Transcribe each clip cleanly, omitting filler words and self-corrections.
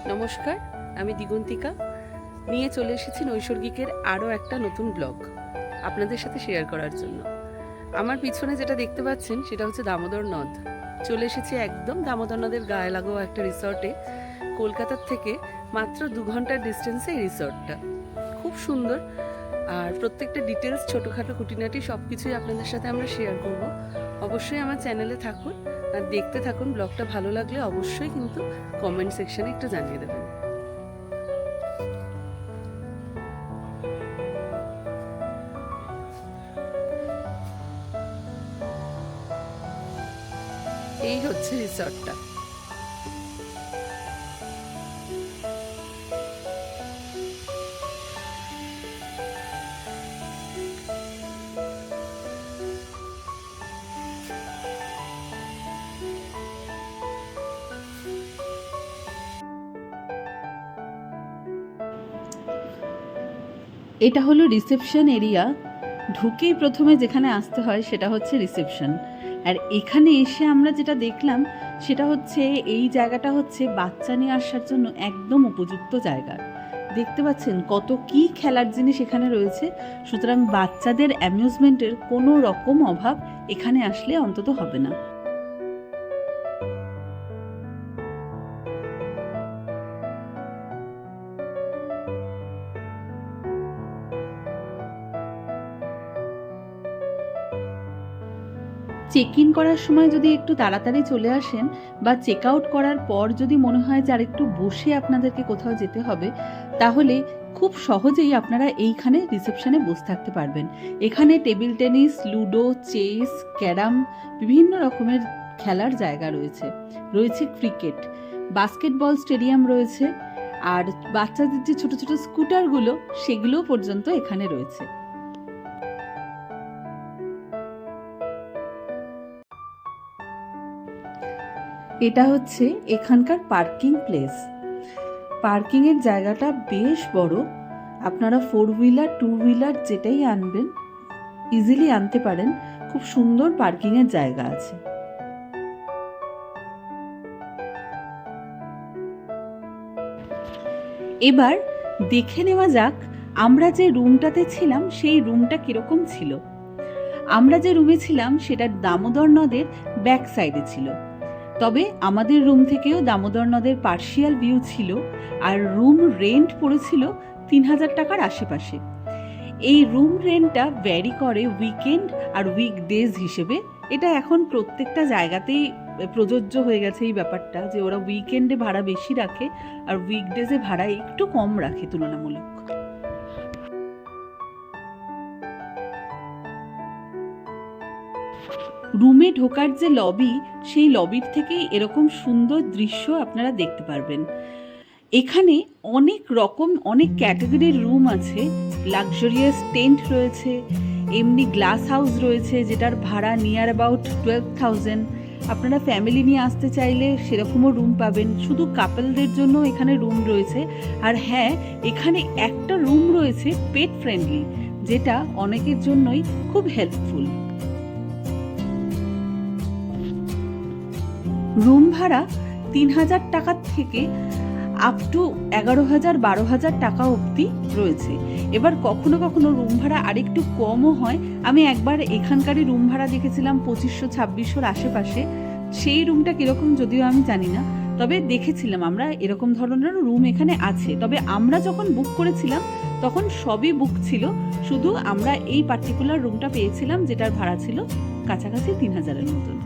নমস্কার, আমি দিগন্তিকা নিয়ে চলে এসেছি নৈসর্গিকের আরও একটা নতুন ব্লগ আপনাদের সাথে শেয়ার করার জন্য। আমার পিছনে যেটা দেখতে পাচ্ছেন সেটা হচ্ছে দামোদর নদ। চলে এসেছি একদম দামোদর নদের গায়ে লাগোয়া একটা রিসর্টে। কলকাতার থেকে মাত্র 2 ঘন্টার ডিস্টেন্সে এই রিসর্টটা। খুব সুন্দর, আর প্রত্যেকটা ডিটেলস ছোটোখাটো খুঁটিনাটি সব কিছুই আপনাদের সাথে আমরা শেয়ার করব। অবশ্যই আমার চ্যানেলে থাকুন আর দেখতে থাকুন। ব্লগটা ভালো লাগলে অবশ্যই কিন্তু কমেন্ট সেকশনে একটু জানিয়ে দেবেন। এই হচ্ছে রিসর্টটা। এটা হলো রিসেপশন এরিয়া। ঢুকেই প্রথমে যেখানে আসতে হয় সেটা হচ্ছে রিসেপশন। আর এখানে এসে আমরা যেটা দেখলাম সেটা হচ্ছে এই জায়গাটা হচ্ছে বাচ্চা নিয়ে আসার জন্য একদম উপযুক্ত জায়গা। দেখতে পাচ্ছেন কত কি খেলার জিনিস এখানে রয়েছে। সুতরাং বাচ্চাদের অ্যামিউজমেন্টের কোনো রকম অভাব এখানে আসলে অন্তত হবে না। চেক ইন করার সময় যদি একটু তাড়াতাড়ি চলে আসেন বা চেক আউট করার পর যদি মনে হয় যে আর একটু বসে আপনাদেরকে কোথাও যেতে হবে, তাহলে খুব সহজেই আপনারা এইখানে রিসেপশনে বসে থাকতে পারবেন। এখানে table tennis, ludo, chess, carrom, বিভিন্ন রকমের খেলার জায়গা রয়েছে। রয়েছে ক্রিকেট, বাস্কেটবল স্টেডিয়াম রয়েছে, আর বাচ্চাদের যে ছোট ছোট স্কুটারগুলো সেগুলো পর্যন্ত এখানে রয়েছে। এটা হচ্ছে এখানকার পার্কিং প্লেস। পার্কিংয়ের জায়গাটা বেশ বড়। আপনারা 4 হুইলার 2 হুইলার যেটাই আনবেন ইজিলি আনতে পারেন। খুব সুন্দর পার্কিংয়ের জায়গা আছে। এবার দেখে নেওয়া যাক আমরা যে রুমটাতে ছিলাম সেই রুমটা কিরকম ছিল। আমরা যে রুমে ছিলাম সেটা দামোদর নদের ব্যাক সাইডে ছিল। তবে আমাদের রুম থেকেও দামোদর নদের পার্শিয়াল ভিউ ছিল, আর রুম রেন্ট পড়েছিল 3000 টাকার আশেপাশে। এই রুম রেন্টটা ভ্যারি করে উইকেন্ড আর উইকডেজ হিসেবে। এটা এখন প্রত্যেকটা জায়গাতেই প্রযোজ্য হয়ে গেছে এই ব্যাপারটা, যে ওরা উইকেন্ডে ভাড়া বেশি রাখে আর উইকডেজে ভাড়া একটু কম রাখে তুলনামূলক। রুমে ঢোকার যে লবি, সেই লবির থেকে এরকম সুন্দর দৃশ্য আপনারা দেখতে পারবেন। এখানে অনেক ক্যাটাগরির রুম আছে। লাক্সারিয়াস টেন্ট রয়েছে, এমনি গ্লাস হাউস রয়েছে যেটার ভাড়া নিয়ার অ্যাবাউট 12,000। আপনারা ফ্যামিলি নিয়ে আসতে চাইলে সেরকমও রুম পাবেন। শুধু কাপলদের জন্য এখানে রুম রয়েছে। আর হ্যাঁ, এখানে একটা রুম রয়েছে পেট ফ্রেন্ডলি, যেটা অনেকের জন্যই খুব হেল্পফুল। রুম ভাড়া 3000 টাকার থেকে আপ টু 11,000 12,000 টাকা অবধি রয়েছে। এবার কখনো কখনো রুম ভাড়া আরেকটু কমও হয়। আমি একবার এখানকারই রুম ভাড়া দেখেছিলাম 2500-2600 আশেপাশে। সেই রুমটা কীরকম যদিও আমি জানি না, তবে দেখেছিলাম আমরা এরকম ধরনের রুম এখানে আছে। তবে আমরা যখন বুক করেছিলাম তখন সবই বুক ছিল, শুধু আমরা এই পার্টিকুলার রুমটা পেয়েছিলাম যেটার ভাড়া ছিল কাছাকাছি 3000-এর মতন।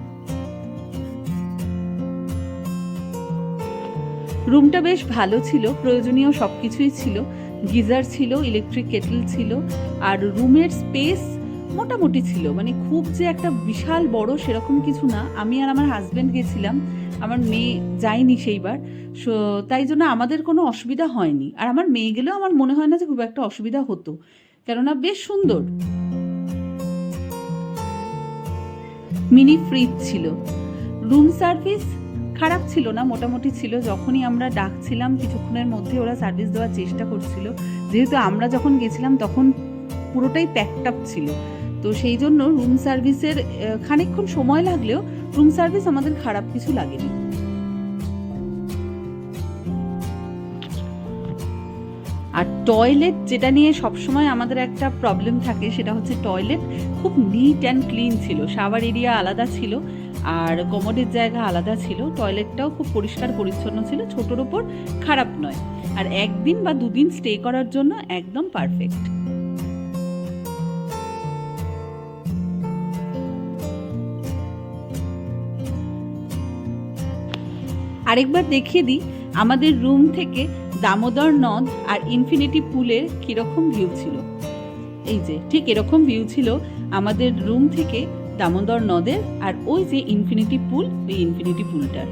রুমটা বেশ ভালো ছিল, প্রয়োজনীয় সব কিছুই ছিল। গিজার ছিল, ইলেকট্রিক কেটল ছিল, আর রুমের স্পেস মোটামুটি ছিল। মানে খুব যে একটা বিশাল বড় সেরকম কিছু না। আমি আর আমার হাজব্যান্ড গেছিলাম, আমার মেয়ে যায়নি সেইবার, তাই জন্য আমাদের কোনো অসুবিধা হয়নি। আর আমার মেয়ে গেলেও আমার মনে হয় না যে খুব একটা অসুবিধা হতো, কেননা বেশ সুন্দর। মিনি ফ্রিজ ছিল। রুম সার্ভিস খারাপ ছিল না, মোটামুটি ছিল। যখনই আমরা ডাকছিলাম কিছুক্ষণের মধ্যে ওরা সার্ভিস দেওয়ার চেষ্টা করছিল। যেহেতু আমরা যখন গেছিলাম তখন পুরোটাই প্যাকড আপ ছিল, তো সেই জন্য রুম সার্ভিসের খানিকক্ষণ সময় লাগলেও রুম সার্ভিস আমাদের খারাপ কিছু লাগেনি। আর টয়লেট, যেটা নিয়ে সবসময় আমাদের একটা প্রবলেম থাকে, সেটা হচ্ছে টয়লেট খুব নিট অ্যান্ড ক্লিন ছিল, শাওয়ার এরিয়া আলাদা ছিল আর কমোডের জায়গা আলাদা ছিল। টয়লেটটাও খুব পরিষ্কার পরিচ্ছন্ন ছিল, ছোটোর ওপর খারাপ নয়, আর একদিন বা দুদিন স্টে করার জন্য একদম পারফেক্ট। আরেকবার দেখিয়ে দিই আমাদের রুম থেকে দামোদর নদ আর ইনফিনিটি পুলের কীরকম ভিউ ছিল। এই যে ঠিক এরকম ভিউ ছিল আমাদের রুম থেকে দামোদর নদের, আর ওই যে ইনফিনিটি পুল, ওই ইনফিনিটি পুলটার।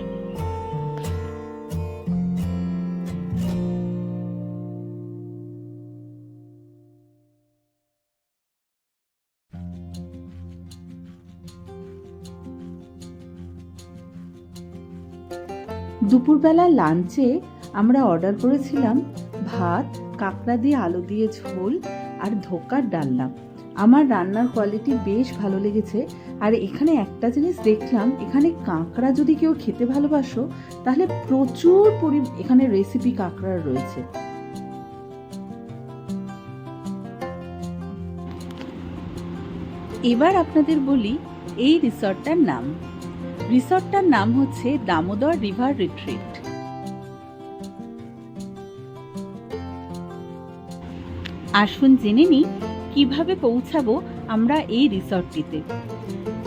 দুপুরবেলা লাঞ্চে আমরা অর্ডার করেছিলাম ভাত, কাঁকড়া দিয়ে আলু দিয়ে ঝোল আর ধোকার ডালনা। আমার রান্নার কোয়ালিটি বেশ ভালো লেগেছে। আর এখানে একটা জিনিস দেখলাম, এখানে কাঁকড়া যদি কেউ খেতে ভালোবাসো তাহলে প্রচুর এখানে রেসিপি কাঁকড়ার রয়েছে। এবার আপনাদের বলি এই রিসর্টটার নাম। রিসর্টটার নাম হচ্ছে দামোদর রিভার রিট্রিট। আসুন জেনে নিই কিভাবে পৌঁছাবো আমরা এই রিসর্টটিতে।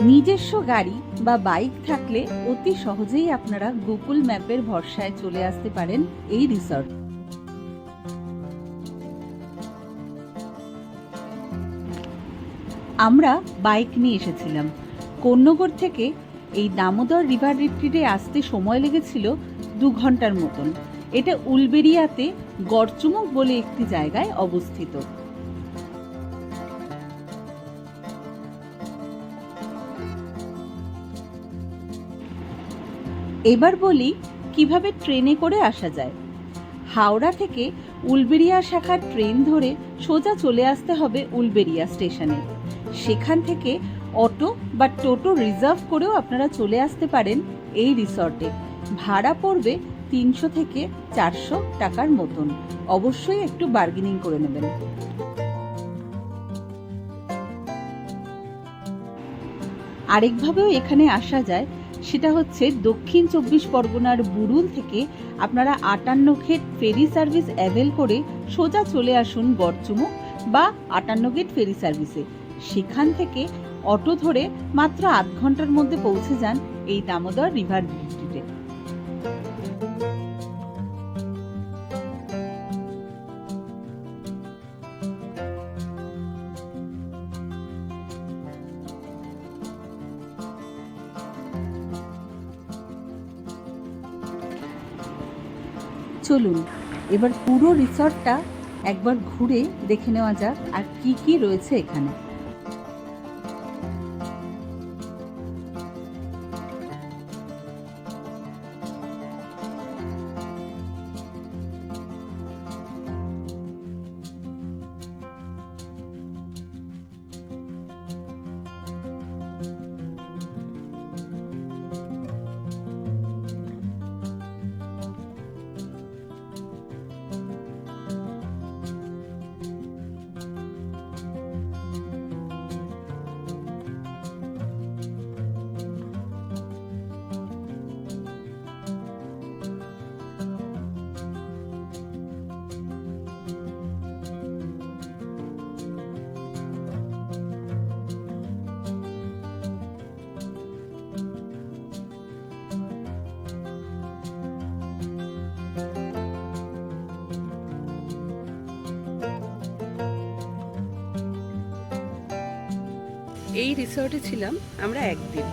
নিজস্ব গাড়ি বা বাইক থাকলে অতি সহজেই আপনারা গুগল ম্যাপের ভরসায় চলে আসতে পারেন এই রিসর্ট। আমরা বাইক নিয়ে এসেছিলাম। কোন্নগর থেকে এই দামোদর রিভার রিট্রিটে আসতে সময় লেগেছিল 2 ঘন্টার মতন। এটা উলবেড়িয়াতে গড়চুমুক বলে একটি জায়গায় অবস্থিত। এবার বলি কিভাবে ট্রেনে করে আসা যায়। হাওড়া থেকে উলবেড়িয়া শাখার ট্রেন ধরে সোজা চলে আসতে হবে উলবেড়িয়া স্টেশনে। সেখান থেকে অটো বা টোটো রিজার্ভ করেও আপনারা চলে আসতে পারেন এই রিসর্টে। ভাড়া পড়বে 300 থেকে 400 টাকার মতন। অবশ্যই একটু বার্গেনিং করে নেবেন। আরেকভাবেও এখানে আসা যায়, সেটা হচ্ছে দক্ষিণ 24 পরগনার বুরুল থেকে আপনারা 58 গেট ফেরি সার্ভিস অ্যাভেল করে সোজা চলে আসুন গড়চুমুক বা 58 গেট ফেরি সার্ভিসে। সেখান থেকে অটো ধরে মাত্র 8 ঘন্টার মধ্যে পৌঁছে যান এই দামোদর রিভার রিট্রিটে। চলুন এবার পুরো রিসর্টটা একবার ঘুরে দেখে নেওয়া যাক আর কি কি রয়েছে এখানে। এই রিসর্টে ছিলাম আমরা একদিন।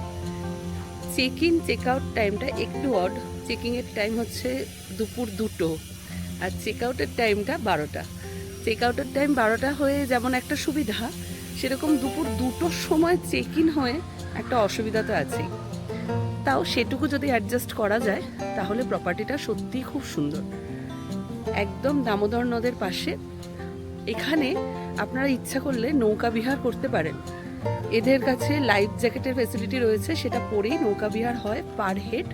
চেক ইন চেক আউট টাইমটা একটু অড। চেকিংয়ের টাইম হচ্ছে দুপুর 2টো আর চেক আউটের টাইমটা 12টা। চেক আউটের টাইম 12টা হয়ে যেমন একটা সুবিধা, সেরকম দুপুর 2টোর সময় চেক ইন হয়ে একটা অসুবিধা তো আছেই। তাও সেটুকু যদি অ্যাডজাস্ট করা যায় তাহলে প্রপার্টিটা সত্যিই খুব সুন্দর, একদম দামোদর নদের পাশে। এখানে আপনারা ইচ্ছা করলে নৌকা বিহার করতে পারেন। এদের কাছে লাইফ জ্যাকেটের ফেসিলিটি রয়েছে, সেটা পরেই নৌকা বিহার হয়। পার হেড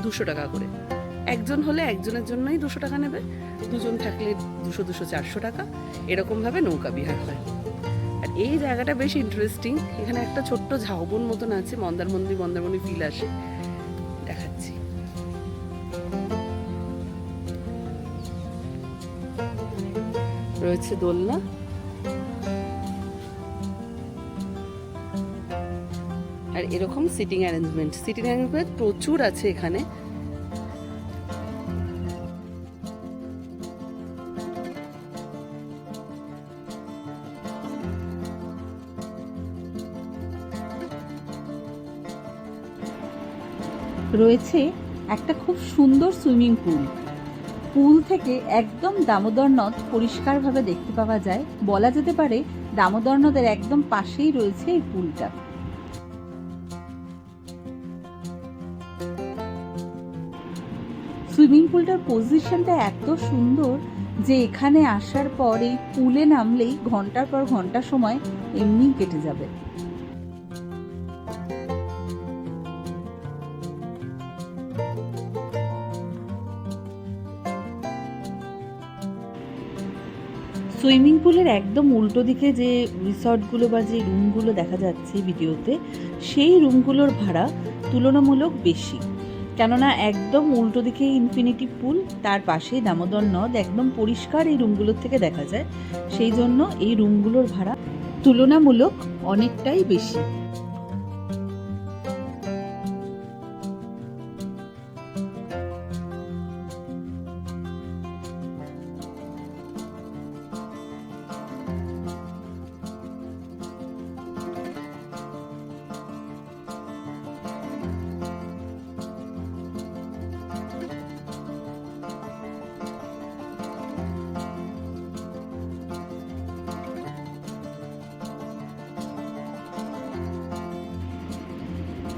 200 টাকা করে। একজন হলে একজনের জন্যই 200 টাকা নেবে, দুজন থাকলে 200 200 400 টাকা, এরকমভাবে নৌকা বিহার হয়। আর এই জায়গাটা বেশ ইন্টারেস্টিং। এখানে একটা ছোট্ট ঝাউবন মতন আছে, মন্দারমণি ফিল আসে, দেখাচ্ছি। রয়েছে দোলনা, আর এরকম সিটিং অ্যারেঞ্জমেন্ট প্রচুর আছে এখানে। রয়েছে একটা খুব সুন্দর সুইমিং পুল থেকে একদম দামোদর নদ পরিষ্কারভাবে দেখতে পাওয়া যায়। বলা যেতে পারে দামোদর নদের একদম পাশেই রয়েছে এই পুলটা। সুইমিং পুলটার পজিশনটা এত সুন্দর যে এখানে আসার পর এই পুলে নামলেই ঘন্টার পর ঘন্টা সময় এমনিই কেটে যাবে। সুইমিং পুলের একদম উল্টো দিকে যে রিসর্টগুলো বা যে রুমগুলো দেখা যাচ্ছে ভিডিওতে, সেই রুমগুলোর ভাড়া তুলনামূলক বেশি, কেননা একদম উল্টো দিকে ইনফিনিটি পুল, তার পাশেই দামোদর নদ, একদম পরিষ্কার এই রুমগুলোর থেকে দেখা যায়। সেই জন্য এই রুমগুলোর ভাড়া তুলনামূলক অনেকটাই বেশি।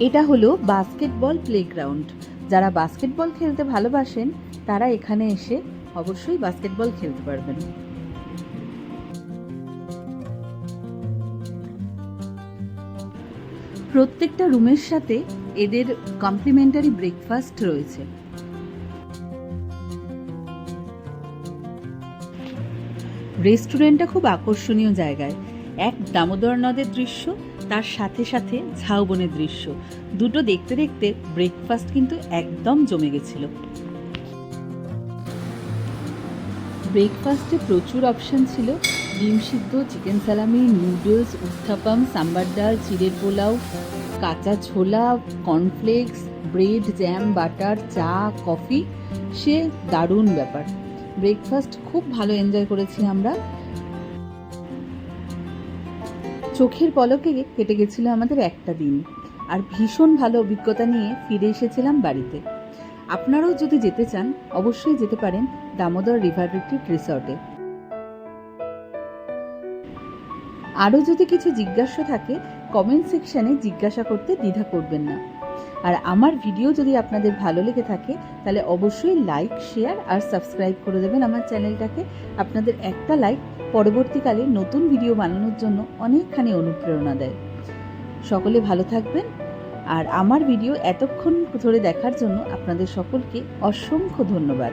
এটা হলো বাস্কেটবল প্লেগ্রাউন্ড। যারা বাস্কেটবল খেলতে ভালোবাসেন তারা এখানে এসে অবশ্যই বাস্কেটবল খেলতে পারবেন। প্রত্যেকটা রুমের সাথে এদের কমপ্লিমেন্টারি ব্রেকফাস্ট রয়েছে। রেস্টুরেন্টটা খুব আকর্ষণীয় জায়গায়, এক দামোদর নদের দৃশ্য, তার সাথে সাথে ঝাউবনের দৃশ্য, দুটো দেখতে দেখতে ব্রেকফাস্ট কিন্তু একদম জমে গেছিল। ব্রেকফাস্টে প্রচুর অপশন ছিল, ডিম সিদ্ধ, চিকেন সালামি, নুডলস, উত্থাপাম, সাম্বার ডাল, চিড়ের পোলাও, কাঁচা ছোলা, কর্নফ্লেক্স, ব্রেড, জ্যাম, বাটার, চা, কফি, সে দারুণ ব্যাপার। ব্রেকফাস্ট খুব ভালো এনজয় করেছি আমরা। চোখের পলকে কেটে গেছিল আমাদের একটা দিন, আর ভীষণ ভালো অভিজ্ঞতা নিয়ে ফিরে এসেছিলাম বাড়িতে। আপনারাও যদি যেতে চান অবশ্যই যেতে পারেন দামোদর রিভার রিট্রিট রিসর্টে। আরও যদি কিছু জিজ্ঞাসা থাকে কমেন্ট সেকশানে জিজ্ঞাসা করতে দ্বিধা করবেন না। আর আমার ভিডিও যদি আপনাদের ভালো লেগে থাকে তাহলে অবশ্যই লাইক, শেয়ার আর সাবস্ক্রাইব করে দেবেন আমার চ্যানেলটাকে। আপনাদের একটা লাইক পরবর্তীকালে নতুন ভিডিও বানানোর জন্য অনেকখানি অনুপ্রেরণা দেয়। সকলে ভালো থাকবেন, আর আমার ভিডিও এতক্ষণ ধরে দেখার জন্য আপনাদের সকলকে অসংখ্য ধন্যবাদ।